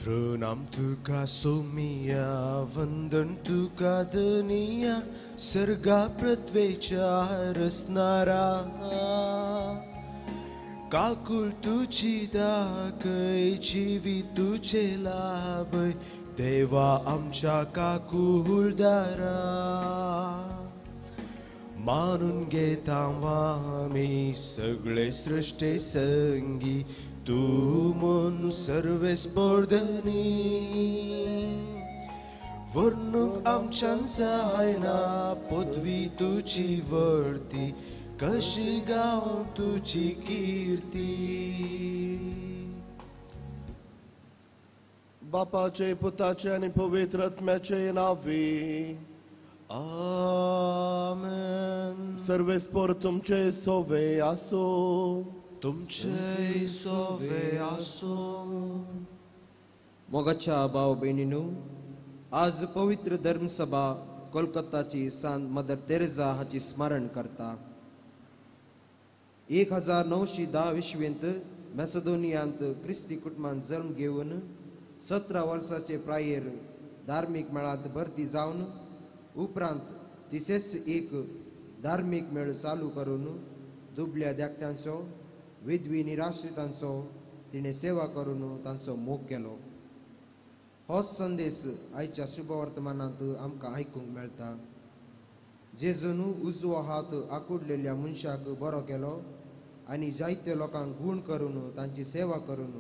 प्रणाम तुका सोमिया, वंदन तुका दनिया, सर्गा पृथ्वीच्या रचणारा. काकुल तुझी दाखय, जीवी तुझे लाभय, देवा आमच्या काकुलदारा. मानून घेता आम्ही सगळे सृष्टी संगी, तू मन सर्व स्पर्धनी. वर्णूक आमच्यान जायना पदवी तुझी वर्ती, कशी गाव तुझी कीर्ती. बापाचे, पुताचे आणि पवित्र आत्म्याचे नावे. आमेन. सर्वेस्पर तुमचे सोवे असो. तुमचे सोवे असो. मोगाच्या भाव बहिणीनो, आज पवित्र धर्मसभा कोलकाताची संत मदर तेरेसा हाची स्मरण करता. 1910 विश्वेंत मॅसेडोनियांत क्रिस्ती कुटुंबात जन्म घेवन 17 वर्साचे प्रायेर धार्मिक मेळांत भरती जावन उपरांत तिसेच एक धार्मिक मेळ चालू करून दुबळ्या धाकट्यांचो, विधवी निराश्रितांचो तिणे सेवा करून तांचो मोग केलो. होच संदेश आयच्या शुभवर्तमानांत आमकां आयकूंक मेळटा. जेजून उजवो हात आकुडलेल्या मनशाक बरो केलो आनी जायत्या लोकांक गूण करून तांची सेवा करून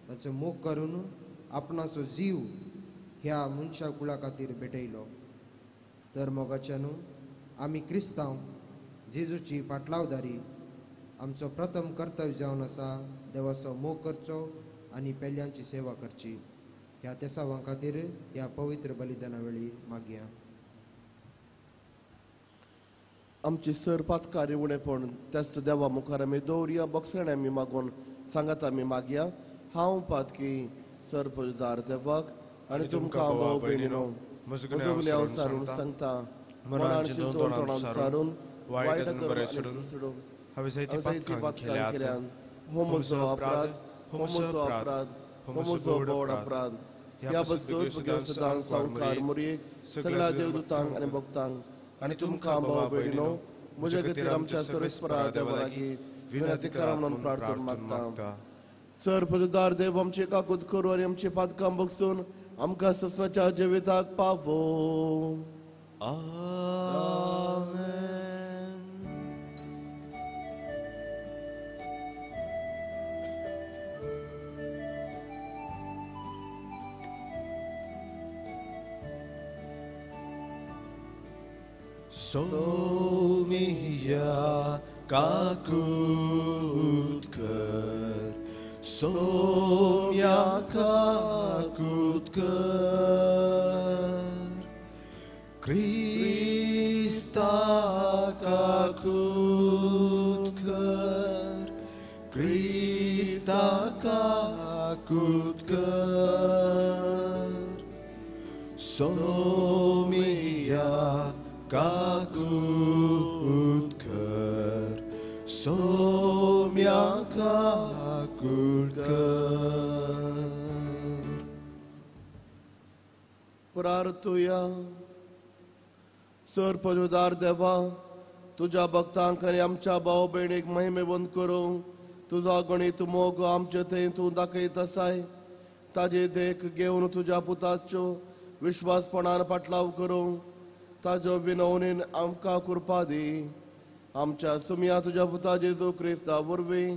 तांचो मोग करून आपणाचो जीव ह्या मनशा कुळा खातीर भेटयलो. तर मोगाच्यान आमी क्रिस्तांव जेजूची पाटलावदारी आमचो प्रथम कर्तव्य जावन आसा देवाचो मोग करचो आनी पेल्यांची सेवा करची. ह्या तेसावां खातीर ह्या पवित्र बलिदाना वेळी मागया. आमची सरपातकारी उणेपण त्याच देवा मुखार आमी दवरया. बक्षण आमी मागून सांगात आमी मागया. हांव पातकी सरपदार देवाक आनी तुमकां भाव भयणीनो, म्हजो हांव सारून सांगता, मनाची तोंडां सारून वायट बरें सोडून हांवें जायती पातकां केल्यान हो म्हजो अपराध, हो म्हजो अपराध, हो म्हजो बोड अपराध. ह्या बसून सदां संवकार मुरयेक सगळ्या देवदूतांक आनी भक्तांक आनी तुमकां भाव भयणीनो, म्हजे खातीर आमच्या सर्वेस्परा देवा लागीं विनंती करा म्हणून प्रार्थना मागता. सरपदार देव, आमचे काकूत करू आनी आमची पातकां बगसून आमकां ससनाच्या जिविताक पावो. आमेन. सोमिया काकुतकर, सोम्या काकुतकर, क्रिस्ता काकुतकर, क्रिस्ता काकुतकर, सोमिया काकुतकर, सोम्या काकुतकर. प्रार्थुया. सरपदार देवा, तुझ्या भक्तांक आनी आमच्या भाव भयणीक महिमेवंत करूंक तुजो गणित मोग आमचे थंय तूं दाखयत आसाय. ताजे देख घेवन तुज्या पुताच्यो विश्वासपणान पाटलाव करूंक ताजो विनवणेन आमकां कृपा दी. आमच्या सुमिया तुज्या पुता जेजू क्रिस्ता वरवीं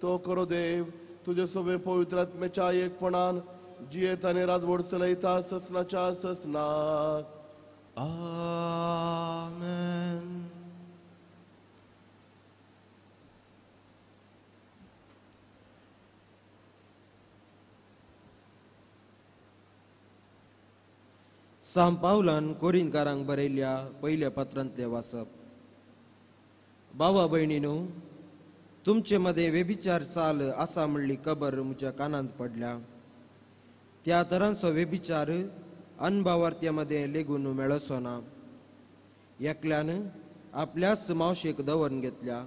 तो करो देव तुजे सगळे पवित्र आत्म्याच्या एकपणान जियेत आनी राजवट चलयता ससनाच्या ससनाक. आमेन. सांत पावलान कोरिंथकारांक बरयल्ल्या पयल्या पत्रांतले वाचप. भावा भयणीनो, तुमचे मध्ये व्यभिचार चाल आसा म्हणली खबर म्हज्या कानांत पडल्या. त्या तरांचो व्यभिचार अनभावार्थ्यामध्ये लेगून मेळसो ना. एकल्यान आपल्याच मावशेक दवरून घेतल्या,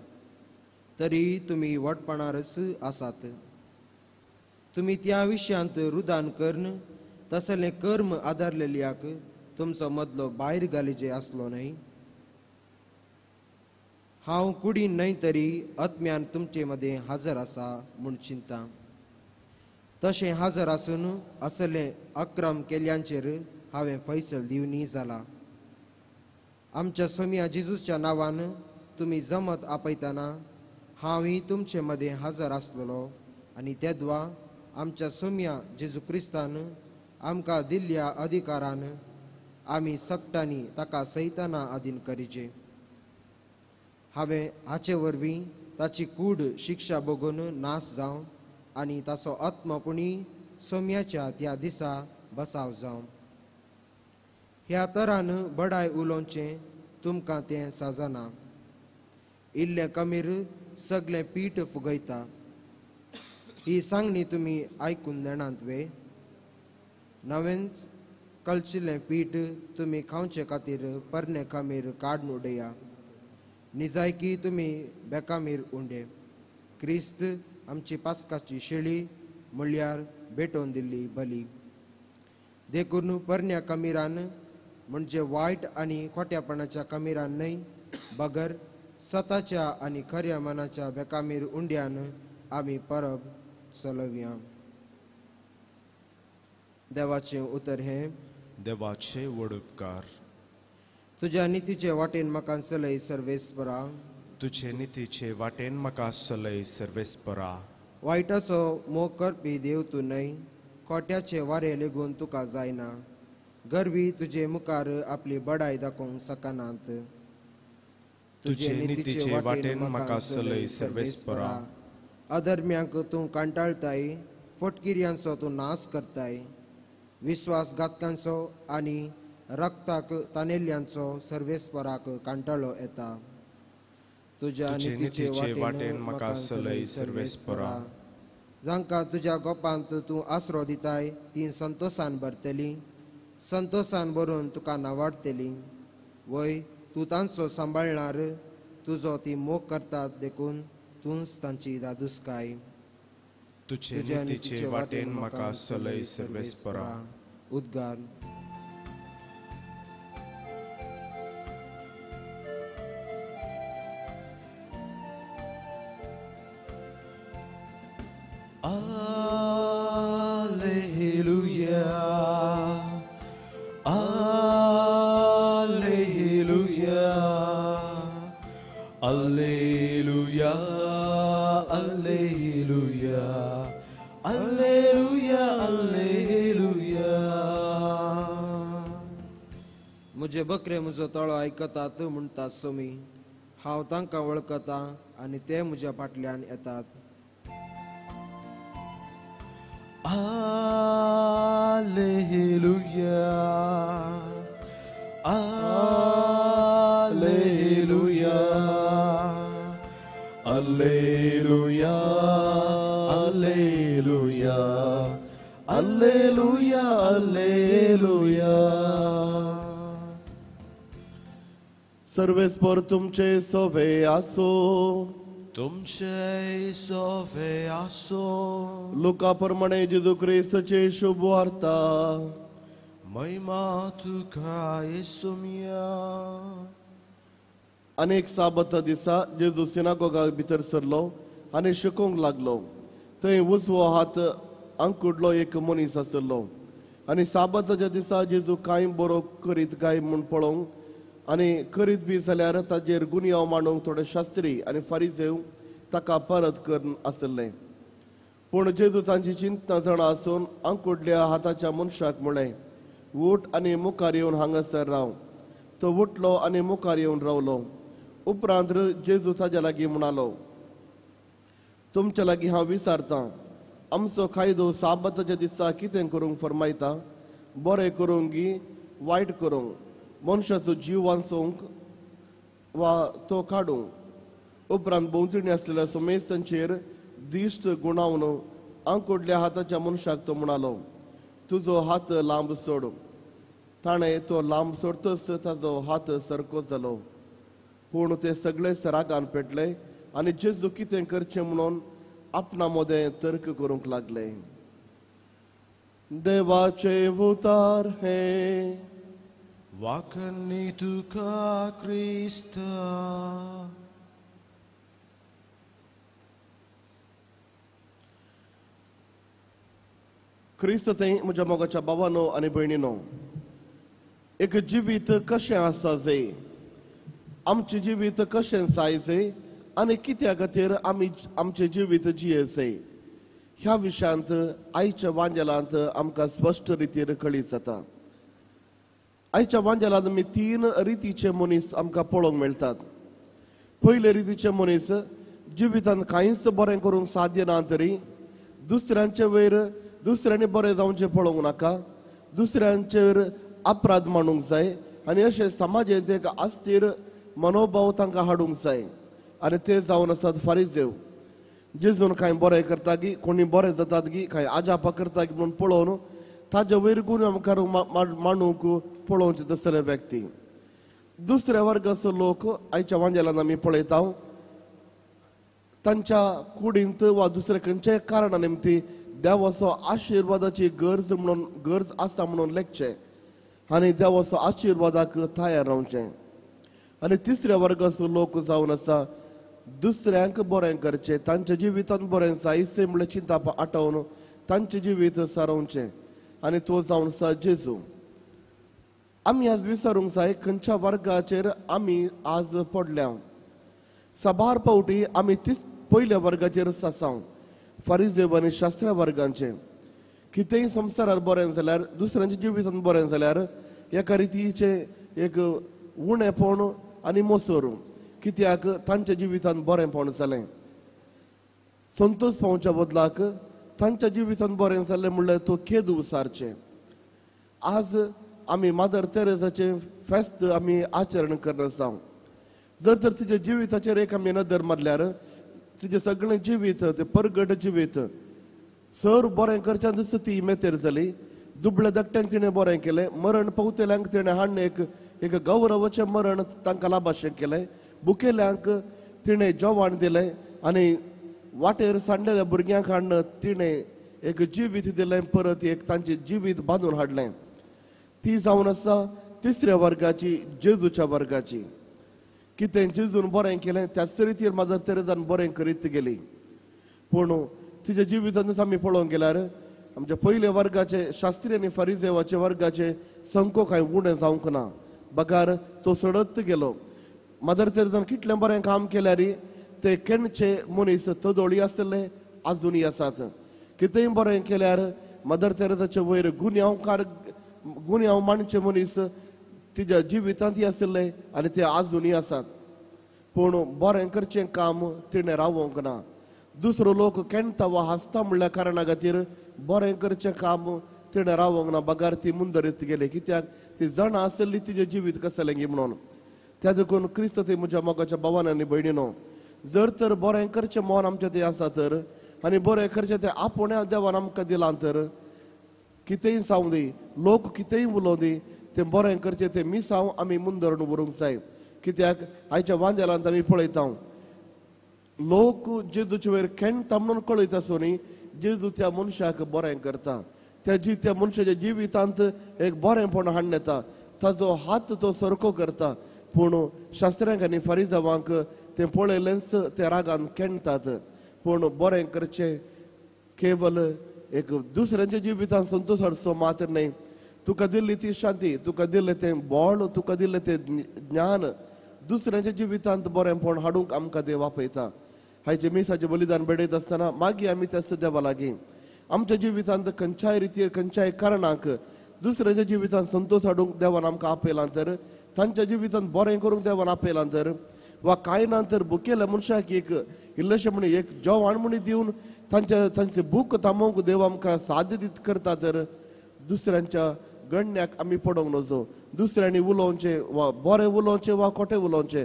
तरी तुम्ही वटपणारच आसात. तुम्ही त्या विशयांत रुदान कर्ण तसले कर्म आदारलेल्याक तुमचो मदलो भायर घालीचे आसलो न्हय. हांव कुडीन न्हय तरी आत्म्यान तुमचे मदें हजर आसा म्हूण चिंता. तशें हजर आसून असले अक्रम केल्यांचेर हांवें फैसल दिवनी जाला. आमच्या सोम्या जेजूच्या नांवान तुमी जमत आपयतना हांवूय तुमचे मदें हजर आसलोलो आनी तेदवा आमच्या सोम्या जेजू क्रिस्तान आमकां दिल्ल्या अधिकारान आमी सकटांनी ताका सैताना अधीन करीचे. हांवें हाचे वरवीं ताची कूड शिक्षा भोगून नाश जावं आनी ताचो आत्मपुणी सोम्याच्या त्या दिसा बसाव जावं. ह्या तरान बडाय उलोवचें तुमकां तें साजना. इल्ले कमीर सगळें पीठ फुगयता. ही सांगणी तुमी आयकून नेणांत वे. नवेंच कलचिल्लें पीठ तुमी खावचे खातीर परने खामीर काडून उडया. निजायकी तुमी बेकामीर उंडे. क्रिस्त आमची पास्काची शेळी म्हणल्यार भेटोवन दिल्ली बली. देखून परन्या कमीरान म्हणजे वायट आनी खोट्यापणाच्या कमीरान न्हय बगर सताच्या आनी खऱ्या मनाच्या बेकामीर उंड्यान आमी परब चलोवया. देवाचें उतर हें. देवाचे वडुपकार. तुज्या नितीचे वाटेन म्हाका चलय सर्वेस्परा. तुझे नितीचे वाटेन म्हाका चलय सर्वेस्परा. वायटाचो मोग करपी देव तूं न्हय. खोट्याचे वारे लेगून तुका जायना. गरवी तुजे मुखार आपली बडाय दाखोवंक सकनात. तुझे नितीचे वाटेन म्हाका चलय सर्वेस्परा. अधर्म्यांक तूं कांटाळताय. फटकिऱ्यांचो तूं नाश करताय. विश्वासघातकांचो आनी रक्ताक तानेल्ल्यांचो सर्वेस्पराक कांटाळो येता. तुज्या नितीचे वाटेन म्हाका चलय सर्वेस्परा. जांकां तुज्या गोपांत तूं आसरो दिताय ती संतोषान भरतली. संतोषान भरून तुका नावाडटली. वय तूं तांचो सांबाळणार. तुजो ती मोग करतात देखून तूंच तांची दादुसकाय. तुझे नितीचे वाटेन म्हाका चलय सर्वेस्परा. उद्गार. Alleluia. Alleluia. Alleluia. Alleluia. Alleluia. Alleluia. म्हजे बकरे म्हजो तळो आयकतात म्हणटा सोमी. हांव तांकां वळखता आनी ते म्हज्या फाटल्यान येतात. Alleluia. Alleluia. Alleluia. Alleluia. Alleluia. Alleluia. सर्वेस्पर तुमचे सोवे आसो. तुमचे सोवे आसो. लुका प्रमाणे जेजू क्रिस्तचे शुभ वार्ता. महिमा तुका येसुमिया. अनेक साबत दिसा जेजू सिनागोगा भितर सरलो आनी शिकोवंक लागलो. थंय उजवो हात अंकुडलो एक मनीस आसलो आनी साबताच्या दिसा जेजू कांय बरो करीत काय म्हूण पळोवंक आनी करीत बी जाल्यार ताजेर गुन्यांव मांडूंक थोडे शास्त्री आनी फारिजेव ताका परत करन आसले. पूण जेजू तांची चिंता जाणा आसून अंकुडल्या हाताच्या मनशाक म्हळें, उठ आनी मुखार येवन हांगासर राव. तो उठलो आनी मुखार येवन रावलो. उपरांत जेजू ताच्या लागीं म्हणालो, तुमच्या लागीं हांव विचारतां, आमचो कायदो साबताच्या दिसा कितें करूंक फरमायता? बरें करूंक गी वायट करूंक? मनशाचो जीव वाचोवंक वा तो काडूंक? उपरांत भोंवतणी आसलेल्या सोमेस्तांचेर दिश्ट गुणावन अंकुडल्या हाताच्या मनशाक तो म्हणालो, तुजो हात लांब सोड. ताणें तो लांब सोडतच ताजो हात सरको जालो. पूण ते सगळे रागान पेटले आनी जेजू कितें करचें म्हणून आपणा मोदें तर्क करूंक लागले. देवाचे अवतार हे वाकनी तुका क्रिस्त क्रिस्त थंय म्हज्या मोगाच्या भावानो आनी भयणीनो एक जिवीत कशें आसा जे आमचें जिवीत कशें जायचे आनी कित्या खातीर आमी आमचें जिवीत जियेचे ह्या विशयांत आयच्या वांजेलांत आमकां स्पश्ट रितीन कळीत जाता. आयच्या वांजेलांत आमी 3 रितीचे मनीस आमकां पळोवंक मेळटात. पयले रितीचे मनीस जिवितांत कांयच बरें करूंक साध्य ना तरी दुसऱ्यांचे वयर दुसऱ्यांनी बरें जावचें पळोवंक नाका, दुसऱ्यांचेर अपराध मांडूंक जाय आनी अशें समाजांत एक अस्थिर मनोभाव तांकां हाडूंक जाय आनी ते जावन आसात फारिझेव. जेजून कांय बरें करता की कोणी बरें जातात की कांय आजापा करता की म्हूण पळोवन ताजे वयर गुण आमकां मांडूंक पळोवचे तसले व्यक्ती. दुसऱ्या वर्गाचो लोक आयच्या वांजेलांत आमी पळयता तांच्या कुडींत वा दुसऱ्या खंयच्याय कारणा निमती देवाचो आशिर्वादाची गरज आसा म्हणून लेखचें आनी देवाचो आशिर्वादाक तयार रावचें. आनी तिसऱ्या वर्गाचो लोक जावन आसा दुसऱ्यांक बरें करचें, तांच्या जिवितांत बरें जायचें म्हणल्यार चिंता आठवून तांचें जिवीत सारोवचें आनी तो जावन आसा जेजू. आमी आज विचारूंक जाय खंयच्या वर्गाचेर आमी आज पडल्या. साबार फावटी आमी पयल्या वर्गाचेर आसां फारिझेव आनी शास्त्रा वर्गांचे. कितेंय संवसारांत बरें जाल्यार दुसऱ्यांच्या जिवितांत बरें जाल्यार एका रितीचे एक उणेपण आनी मोसोर कित्याक तांच्या जिवितांत बरेंपण जालें. संतोश पावच्या बदलाक तांच्या जिवितांत बरें जालें म्हणल्यार तो खेद उसारचें. आज आमी मादर तेरेसाचें फेस्त आमी आचरण करना आसा. जर तर तिच्या जिविताचेर एक आमी नदर मारल्यार तिजें सगळें जिवीत तें परगट जिवीत सर बरें करच्यान दिसता ती मेतेर जाली. दुबळ्या धाकट्यांक तिणें बरें केलें, मरण पावतेल्यांक तिणें हाडून एक गौरवाचें मरण तांकां लाभाशें केलें. बुकेल्यांक तिणें जेवण दिलें आनी वाटेर सांडलेल्या भुरग्यांक हाडून तिणें एक जिवीत दिलें, परत एक तांचें जिवीत बांदून हाडलें. ती जावन आसा तिसऱ्या वर्गाची जेजूच्या वर्गाची. कितें जेजून बरें केलें त्याच रितीन मादर तेरेसान बरें करीत गेली. पूण तिच्या जिवितांत आमी पळोवंक गेल्यार आमच्या पयल्या वर्गाचे शास्त्री आनी फारिझेवाचे वर्गाचे संको कांय उणें जावंक ना. बगार तो सडत गेलो. मादर तेरेसान कितलें बरें काम केल्यार ते केणचे मनीस तदोळी आसले आजुनी आसात. कितेंय बरें केल्यार मादर तेरेसाचे वयर गुन्यांव मांडचे मनीस तिच्या जिवितांत आसले आनी ते आजुनी आसात. पूण बरें करचें काम तिणें रावोंक ना. दुसरो लोक केणटा वा हांसता म्हणल्या कारणा खातीर बरें करचें काम तिणें रावोंक ना. बगार ती मुंदरीत गेली कित्याक ती जाणा आसली तिजें जिवीत कसलें गी म्हणून. त्या देखून क्रिस्त ते म्हज्या मोगाच्या भावान आनी भयणीनो जर तर बरें करचें मन आमचें तें आसा तर आनी बरें करचें तें आपुण्या देवान आमकां दिलां तर कितेंय जावं दी लोक कितेंय उलोवं दी तें बरें करचें तें मिसांव आमी मुंदरून व्हरूंक जाय. कित्याक आयच्या वांजेलांत आमी पळयता लोक जेजूचे वयर केणटा म्हणून कळयता आसुनी जेजू त्या मनशाक बरें करता. त्या मनशाच्या जिवितांत एक बरेंपण हाडून येता. ताजो हात तो सरको करता. पूण शास्त्रांक आनी फारिझेवांक तें पळयलेंच ते रागान केणटात. पूण बरें करचें केवल एक दुसऱ्यांच्या जिवितांत संतोश हाडचो मात्र न्हय. तुका दिल्ली ती शांती, तुका दिल्लें तें बळ, तुका दिल्लें तें ज्ञान दुसऱ्यांच्या जिवितांत बरेंपण हाडूंक आमकां देव आपयता. हायचे मिसाचें बलिदान बेडयत आसतना मागीर आमी तेच देवा लागीं आमच्या जिवितांत खंयच्याय रितीर खंयच्याय कारणाक दुसऱ्यांच्या जिवितांत संतोश हाडूंक देवान आमकां आपयलां तर तांच्या जिवितांत बरें करूंक देवान आपयलां तर वा कांय ना तर भुकेल्या मनशाक एक इल्लेशें म्हण एक जेवण म्हण दिवन तांचे भूक थांबोवंक देव आमकां साध्य दीत करता तर दुसऱ्यांच्या गण्याक आमी पडोवंक नजो. दुसऱ्यांनी उलोवचें वा बरें उलोवचें वा खोटें उलोवचें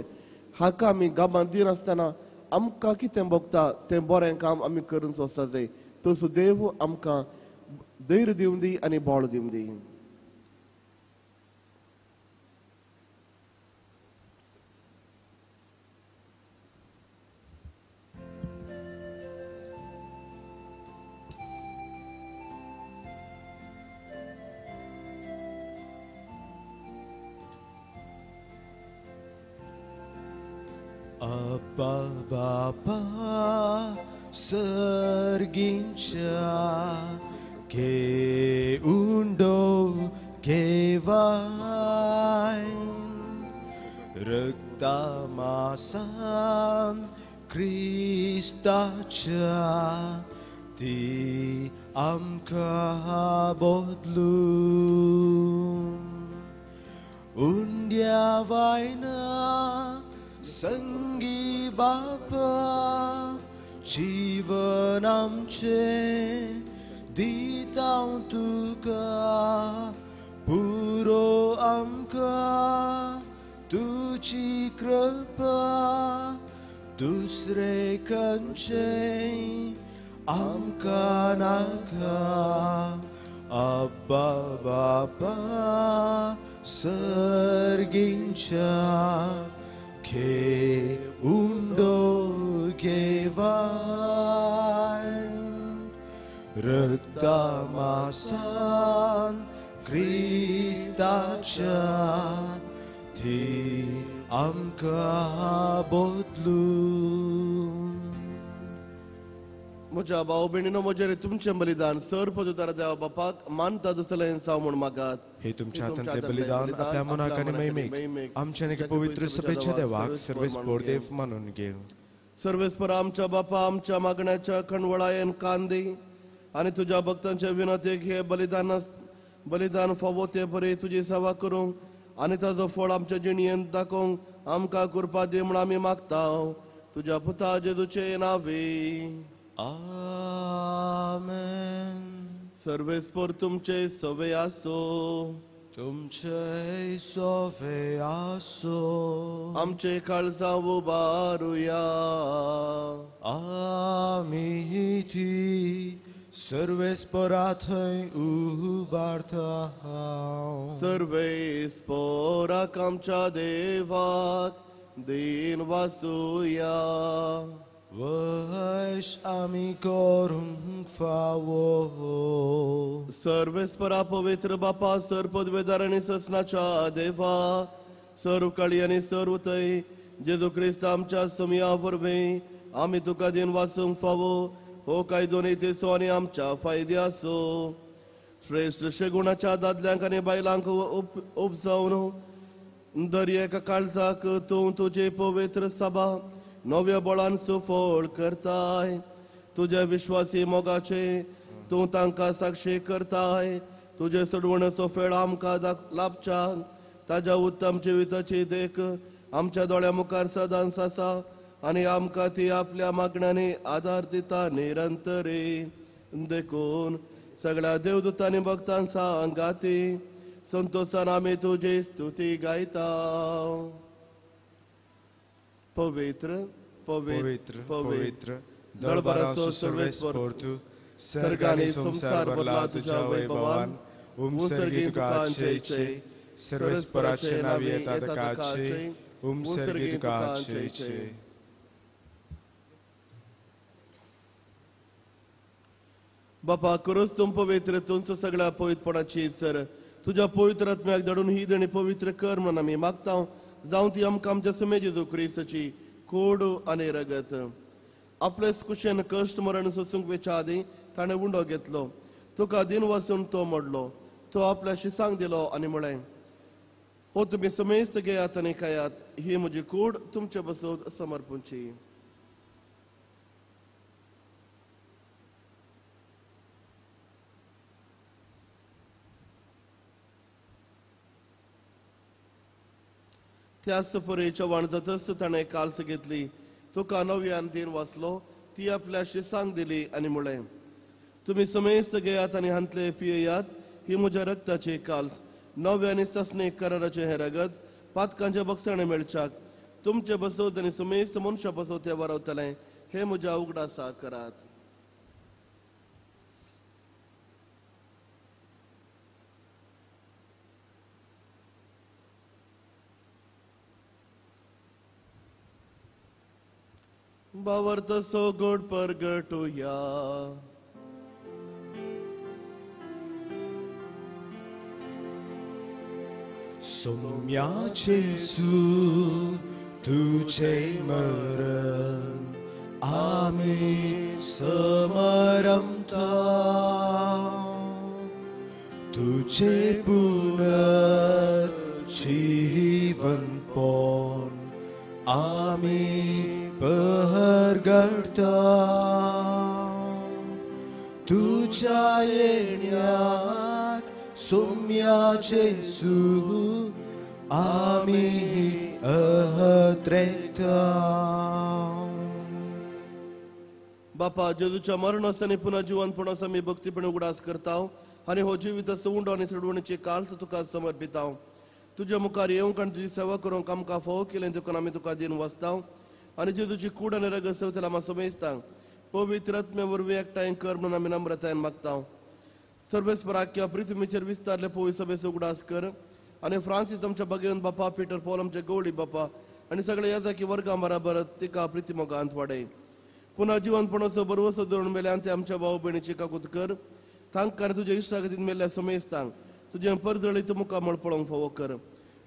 हाका आमी गामान दिनासतना आमकां कितें भोगता तें बरें काम आमी करूंक वचपाक जाय. तसो देव आमकां धैर्य दिवं दी आनी बळ दिवं दी. Abba Bapa sergincha ke undo kevain ragtamasan Kristacha ti amka bodlum undia vaina संगी बापा जीवन आमचे दितां तुका पुरो आमका तुझी कृपा दुसरे खंयचे आमका नाका अब्बा बापा सर्गींच्या que undo kevan ragtamasan Kristacha ti amka bodlum म्हज्या भाऊ भयणीनो म्हजेर तुमचें बलिदान सर पदुदार देवा बापाक मानता दुसरें जावं म्हूण मागात हे तुमच्या हातांतले बलिदान आपल्या मनाक आनी महिमेक आमच्या नके पवित्र सभेच्या देवाक सर्वेस्पोर देव मानून घेव सर्वेस्पर आमच्या बापा आमच्या मागण्याच्या कणवळायेन कांदी आणि तुझ्या भक्तांच्या विनंतेक हे बलिदान फावो ते बरे तुजी सेवा करूंक आणि ताजो फळ आमच्या जिणयेंत दाखोवंक आमकां कृपा दी म्हूण आमी मागता तुझ्या पुता जेजूचे नावे आमेन सर्वेस्पर तुमचे सवे आसो तुमचे सोवे आसो आमचे काळजा उबारुया आमी ती सर्वेस्परा थंय उबारता सर्वेस्पराक आमच्या देवाक दिन वासुया वश आमी करूंक फावो सर्वेस्परा पवित्र बापा सर पदवेदार आणि ससनाच्या देवा सर्व काळी आणि सर्व थंय जेजू क्रिस्त आमच्या समिया वरवीं आमी तुका दिन वासूंक फावो हो कायदो नितेसो आनी आमच्या फायद्याचो श्रेष्ठ शेगुणाच्या दादल्यांक आनी बायलांक उपजावन दर्येका काळजाक तूं तुजे पवित्र सभा नव्या बळान सुफळ करताय तुझ्या विश्वासी मोगाचे तूं तांकां साक्षी करताय तुझे सडवणाचो फेळ आमकां लाभच्या ताज्या उत्तम जिविताची देख आमच्या दोळ्या मुखार सदांच आसा आनी आमकां ती आपल्या मागण्यांनी आदार दिता निरंतरी देखून सगळ्या देवदूतांनी भक्तां सांगाती संतोषान आमी तुजी स्तुती गायता पवित्र पवित्र पवित्र दळबराचो सर्वेस्पर तूं सर्गानी संसार भरला तुझ्या वैभवान उमसर्गी तुका आच्छेचे सर्वेस्पराचे नाव येता ताकाचे उमसर्गी तुका आच्छेचे बापा करूच तुम पवित्र तुमचो सगळ्या पवित्रपणाची सर तुझ्या पवित्र आत्म्याक धाडून ही देणी पवित्र कर म्हणून आमी मागता जावं ती आमकां आमच्या समे जेजू क्रिस्ताची कोड आनी रगत आपलेच कुशेन कश्ट मरण सोसूंक वेच्या आदी ताणें उंडो घेतलो तुका दिन वासून तो मोडलो तो आपल्या शिसांक दिलो आनी म्हळें हो तुमी समेस्त घेयात आनी खायात ही म्हजी कूड तुमचे बसोत समर्पूंची त्याच परेच्या वाणजातच ताणें काल्स घेतली तुका नव्यान दिन वाचलो ती आपल्या शिसांक दिली आनी म्हळें तुमी समेस्त घेयात आनी हांतले पियेयात ही म्हज्या रक्ताची काल्स नव्यानी ससणे कराराचे हे रगत पातकांच्या बक्षाणे मेळच्याक तुमचे बसोत आनी समेस्त मनशां बसोत ते वारवतलें हे म्हज्या उगडासा करात बावर्त सो गोड परगटुया सोम्याचे सू तुझे मरण आम्ही समरमता, तुझे पुनर्जीवन पण आम्ही बहरगडता, तुझ्या येण्यात सौम्याचे सुहू आम्ही अहत्रेता. बापा जेजूच्या मरणासनी पुन्हा जिवंतपणाचा मी भक्तीपणे उगडास करताव आणि हो जिवित सोंड आणि सडवणीचे काळस तुका समर्पिताव. तुझ्या मुखार येऊन आणि तुझी सेवा करूंक आमकां फोव केलें देखून आमी तुका दिन वचताव आणि जेजूची कूड आणि रग सवतेला आम्हा समेजतां. पवित्र आत्मे वरवीं एकठांय कर म्हणून आमी नम्रतायेन मागताव. सर्वेस्पराख्या पृथ्वीचेर विस्तारले पोवी सभेचो उगडास कर आणि फ्रांसीस आमच्या बगेवन बापा, पीटर पॉल आमचे गवळी बापा आणि सगळे याजाकी वर्गां बराबर तिका प्रितीमोगांत वाडय. पुन्हा जिवंतपणाचो बरवसो धरून मेल्यान ते आमच्या भाऊ भयणीची काकूत कर. तांकां तुज्या इश्टागतीन मेल्ल्या समेस्तांक तुजें परजळीत मुखामळ पळोवंक फावो कर.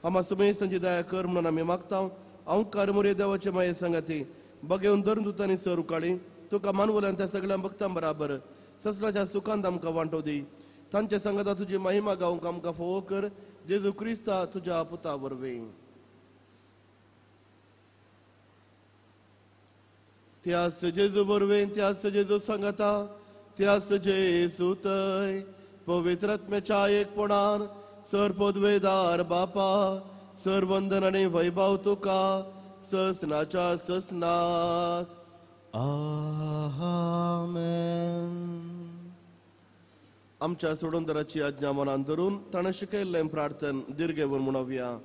आम्हा समेस्तांची दया कर म्हणून आमी मागताव. अवकार मोरये देवाचे माये संगती बगेवन धरून दुतांनी सर उकाळी तुका मानवल्यान त्या सगळ्या भक्तां बराबर ससणाच्या सुखांत आमकां वांटो दी. तांच्या संगता तुजी महिमा गावंक आमकां फावो कर. जेजू क्रिस्ता तुज्या पुता वरवीं. त्यास जेजू बरवें, त्यास जेजू सांगता, त्यास जेजू तय पवित्र आत्म्याच्या एकपणान सर पदवेदार बापा सर वंदन आणि वैभव तुका ससनाच्या ससनाक. आमेन. आमच्या सोडूनदाराची आज्ञा मनान धरून ताणें शिकयल्लें प्रार्थन दिर्घेवन म्हणुया.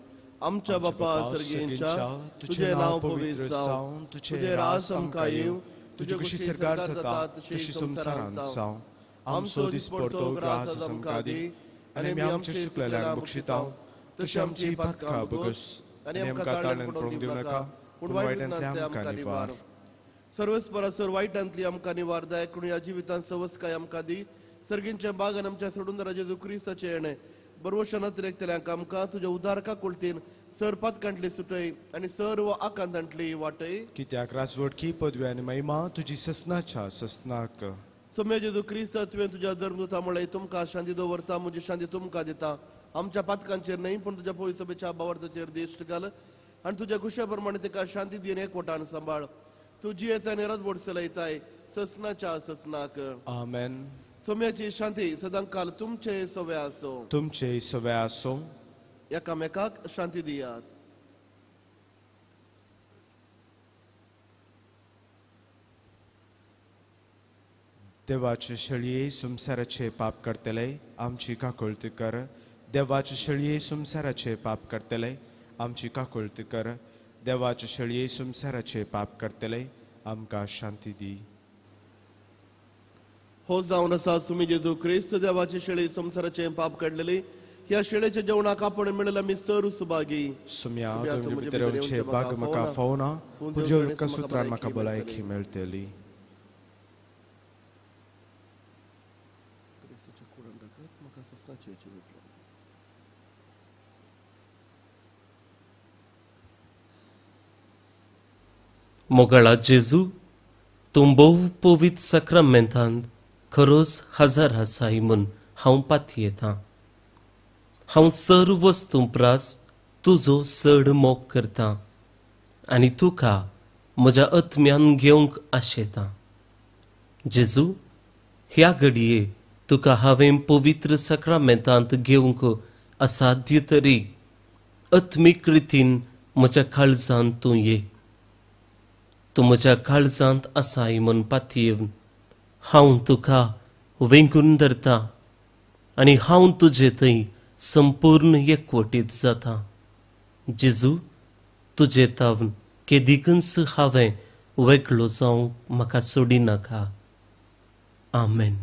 आमच्या बापा सर्गींच्या तुझे नाव पवित्र जावं, तुझे राज आमकां येवं, तुझी कुशी सरकार जाता तशी संसारांत जावं. आमचो दिसपडतो ग्रास आमकां दी आनी आमी आमचे चुकलेल्यांक बक्षिताव तशी आमची पातकां बगस आनी आमकां ताळ्यान पडूंक दिवं नाका पूण वायटांतल्यान आमकां निवार. सर्वेस्परासर वायटांतली आमकां निवार दाय करून ह्या जिवितांत सवस्काय आमकां दी. सर्गींच्या बागान आमच्या सोडूनदारा जेजू क्रिस्ताचे येणे बरोवशा नदरेकतल्यांक आमकां तुज्या उदारका कुळतीन सर पातकांतली सुटय आनी सर्व आकांतांतली वाटय. कित्याक राजवटकी पदवी आनी महिमा तुजी ससनाच्या ससनाक. सोम्या जेजू क्रिस्त तुवें तुज्या धर्मदूता मुळे तुमकां शांती दवरता, म्हजी शांती तुमकां दिता. आमच्या पातकांचेर न्हय पण तुज्या पवित्र सभेच्या बावर्ताचेर दिश्ट घाल आनी तुज्या कुशा प्रमाणे तिका शांती दिवन एकवटान सांबाळ. तूं जियेता आनी रजवट चलयताय ससनाच्या ससनाक. आमेन. सोम्याची शांती सदांकाल तुमचे सवे आसो. तुमचे सवे आसो. एकामेकाक शांती दियात. देवाचे शळये संसाराचे पाप करतले आमची काकुळत कर. देवाचे शळये संसाराचे पाप करतले आमची काकुळत कर. देवाचे शळये संसाराचे पाप करतले आमकां शांती दी. हो जावन आसा सुमी जेजू क्रिस्त देवाची शेळी संसाराचे पाप काडलेली. ह्या शेळेच्या जेवणाक आपण मेळला मी सर सुभागी. सुम्या तुमचे भितरचे भाग म्हाका फावना पुजोलका सुत्रान म्हाका भलायकी मेळटली. मोगळा जेजू तूं भोव पवित्र सक्रामेंतांत खरोच हजार आसाय म्हूण हांव पातयेतां. हांव सर्व वस्तू प्रास तुजो चड मोग करतां आनी तुका म्हज्या आत्म्यान घेवंक आशेतां. जेजू ह्या घडये तुका हांवें पवित्र सक्रामेंतांत घेवंक असाध्य तरी आत्मीक रितीन म्हज्या काळजांत तूं ये. तूं म्हज्या काळजांत आसाय म्हूण पातयेवन हांव तुका वेंगून धरतां आनी हांव तुजे थंय संपूर्ण एकवटीत जाता. जेजू तुजे तावन केदिकच हांवें वेगळो जावंक म्हाका सोडिनाका. आमेन.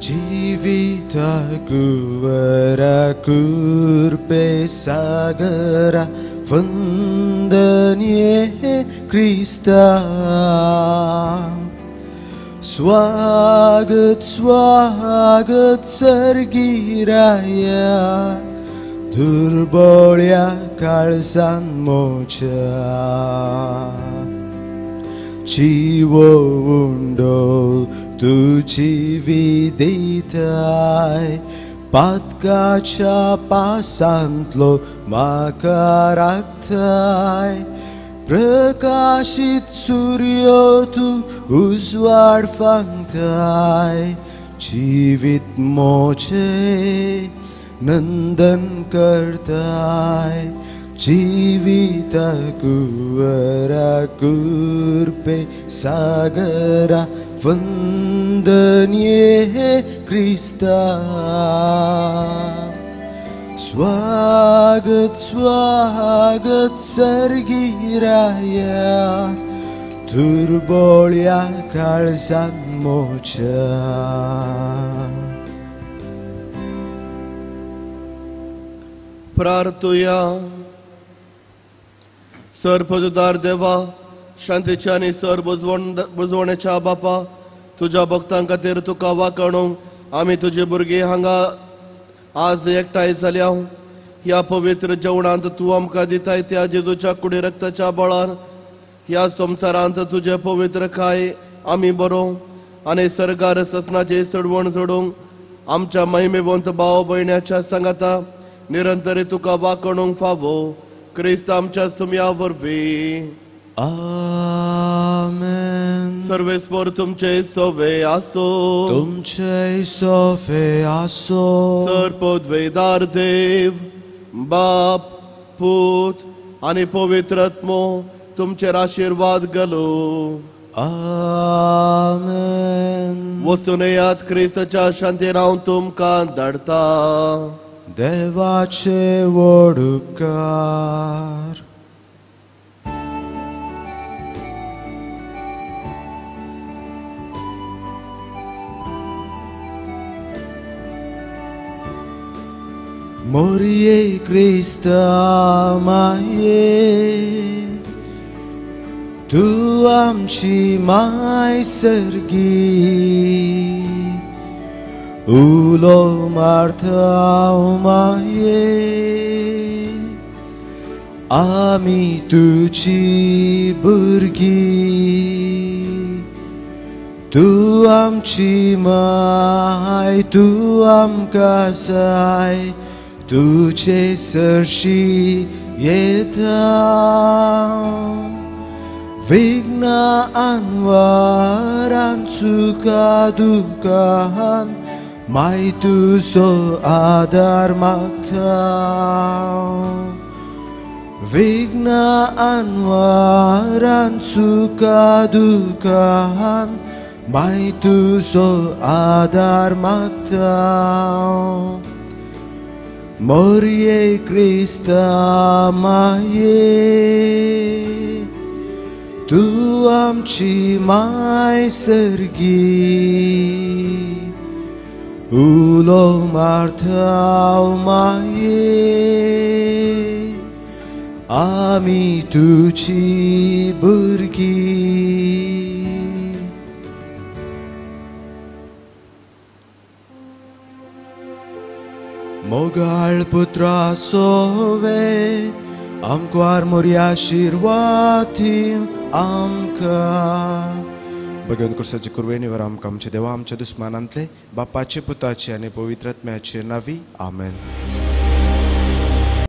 Jivitaku varakurpe sagara vandanye Krista. Swagat swagat sargiraya दुर्बळ्या काळजान मोच्या चिवो उंडो तुझी विदिताय पातकाच्या पासांतलो म्हाका राखताय प्रकाशित सूर्य तू उजवाड फांगताय जिवीत मोचे नंदन करताय जीविताकु वराकुर्पे सागरा वंदन्ये Krista. स्वागत स्वागत सर्गीराया दुर्बळ्या काळजान मोच्या प्रार्थुया. सर पदुदार देवा, शांतीच्या आनी सर बुजवण्याच्या बापा, तुझ्या भक्तां खातीर तुका वाकणूंक आमी तुझे भुरगे हांगा आज एकठांय जाल्या. ह्या पवित्र जेवणांत तूं आमकां दिताय त्या जेजूच्या कुडी रक्ताच्या बळान ह्या संवसारांत तुझे पवित्र खाय आमी बरों आनी सरकार ससनाची सडवण सोडूंक आमच्या महिमेवंत भाव भयण्याच्या सांगाता निरंतरी तुका वाकणूंक फावो क्रिस्त आमच्या सुम्या वरवीं. आमेन. सर्वेस्पर तुमचे सोवे आसो. तुमचे सोवे आसो. सरपदवेदार देव बाप पूत आनी पवित्र आत्मो तुमचेर आशीर्वाद घालो. आमेन. वचून येयात क्रिस्ताच्या शांतीन हांव तुमकां धाडटा. देवाचे व्हड उपकार. मोरये क्रिस्ता माये तू आमची माय सर्गी उलो मारता माये आमी तुझी भुरगी. तू आमची माय तू आमकां जाय तुझे सरशी येता. विघ्ना आनवारान चुका दुखान माय तुजो आदार मागता. विघ्ना आनवारान चुका दुखान माय तुजो आदार मागता. मोरये क्रिस्ता माये तू आमची माय सर्गी उलो मारता माये आमी तुझी भुरगी. मोगाळ पुत्रा सोवे आमकां मोरया आशिर्वादीम आमकां भगवन कुर्साची कुरवेणीवर आमकां आमचे देवा आमच्या दुस्मानांतले बापाचे पुताचे आनी पवित्र आत्म्याचे नावी आमेन.